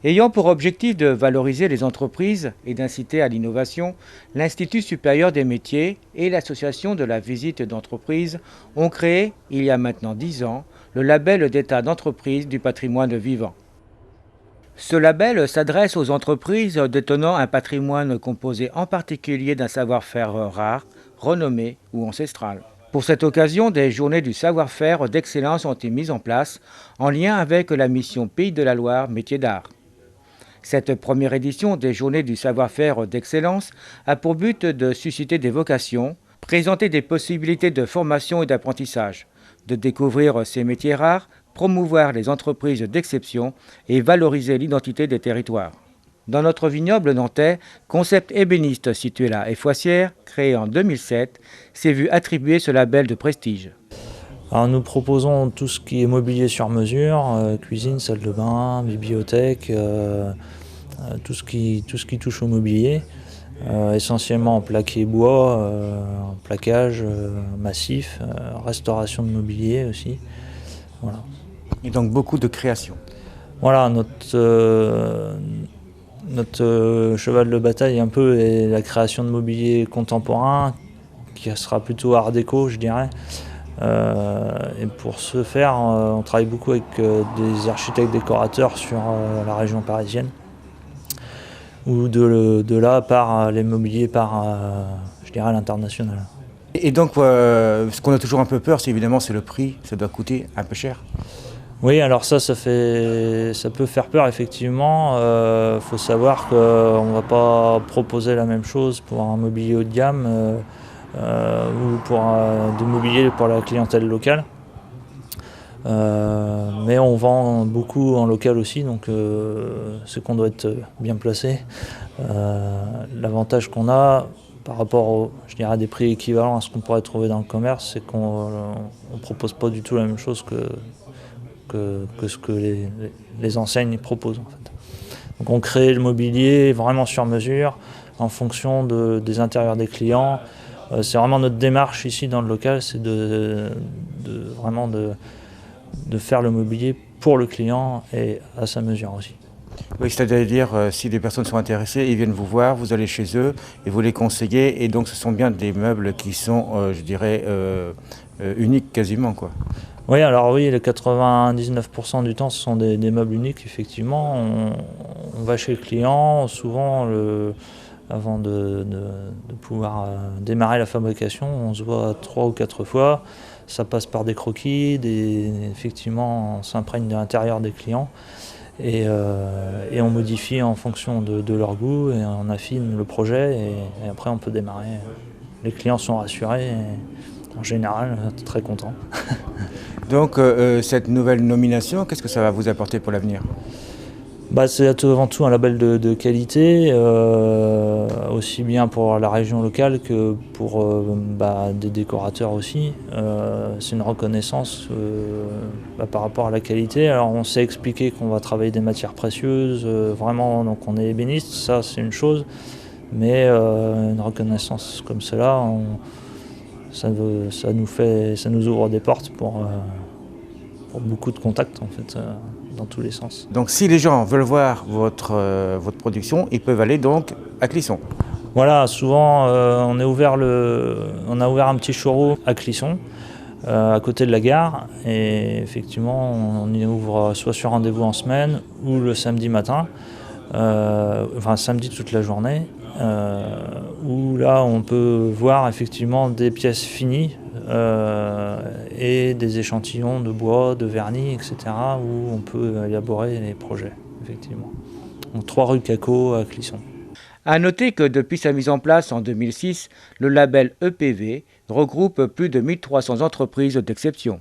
Ayant pour objectif de valoriser les entreprises et d'inciter à l'innovation, l'Institut supérieur des métiers et l'Association de la visite d'entreprise ont créé, il y a maintenant 10 ans, le label d'état d'entreprise du patrimoine vivant. Ce label s'adresse aux entreprises détenant un patrimoine composé en particulier d'un savoir-faire rare, renommé ou ancestral. Pour cette occasion, des journées du savoir-faire d'excellence ont été mises en place en lien avec la mission Pays de la Loire Métiers d'Art. Cette première édition des Journées du savoir-faire d'excellence a pour but de susciter des vocations, présenter des possibilités de formation et d'apprentissage, de découvrir ces métiers rares, promouvoir les entreprises d'exception et valoriser l'identité des territoires. Dans notre vignoble nantais, Concept ébéniste situé là et Foissière, créé en 2007, s'est vu attribuer ce label de prestige. Alors nous proposons tout ce qui est mobilier sur mesure, cuisine, salle de bain, bibliothèque, tout ce qui touche au mobilier, essentiellement en plaqué bois, en plaquage massif, restauration de mobilier aussi. Voilà. Et donc beaucoup de création. Voilà, notre cheval de bataille un peu est la création de mobilier contemporain, qui sera plutôt art déco, je dirais. Et pour ce faire, on travaille beaucoup avec des architectes décorateurs sur la région parisienne, ou de là par les mobiliers par, je dirais, l'international. Et donc, ce qu'on a toujours un peu peur, c'est évidemment le prix, ça doit coûter un peu cher. Oui, alors ça peut faire peur effectivement. Faut savoir qu'on ne va pas proposer la même chose pour un mobilier haut de gamme ou pour du mobilier pour la clientèle locale. Mais on vend beaucoup en local aussi, donc c'est qu'on doit être bien placé. L'avantage qu'on a par rapport je dirais, à des prix équivalents à ce qu'on pourrait trouver dans le commerce, c'est qu'on ne propose pas du tout la même chose que ce que les enseignes proposent. En fait. Donc on crée le mobilier vraiment sur mesure, en fonction des intérieurs des clients. C'est vraiment notre démarche ici dans le local, c'est vraiment de faire le mobilier pour le client et à sa mesure aussi. Oui, c'est-à-dire si des personnes sont intéressées, ils viennent vous voir, vous allez chez eux et vous les conseillez, et donc ce sont bien des meubles qui sont, je dirais, uniques quasiment, quoi. Oui, alors oui, les 99% du temps, ce sont des meubles uniques, effectivement. On va chez le client, souvent, avant de pouvoir démarrer la fabrication, on se voit 3 ou 4 fois. Ça passe par des croquis, effectivement, on s'imprègne de l'intérieur des clients. Et on modifie en fonction de leur goût, et on affine le projet, et après on peut démarrer. Les clients sont rassurés, et en général, très contents. Donc cette nouvelle nomination, qu'est-ce que ça va vous apporter pour l'avenir ? C'est avant tout un label de qualité, aussi bien pour la région locale que pour des décorateurs aussi. C'est une reconnaissance par rapport à la qualité. Alors on sait expliquer qu'on va travailler des matières précieuses, vraiment, donc on est ébéniste, ça c'est une chose, mais une reconnaissance comme cela, ça nous ouvre des portes pour beaucoup de contacts en fait. Dans tous les sens. Donc si les gens veulent voir votre production, ils peuvent aller donc à Clisson. Voilà, souvent on a ouvert un petit showroom à Clisson, à côté de la gare, et effectivement on y ouvre soit sur rendez-vous en semaine ou le samedi matin, samedi toute la journée, où là on peut voir effectivement des pièces finies et des échantillons de bois, de vernis, etc., où on peut élaborer les projets, effectivement. Donc 3 rue Caco à Clisson. À noter que depuis sa mise en place en 2006, le label EPV regroupe plus de 1300 entreprises d'exception.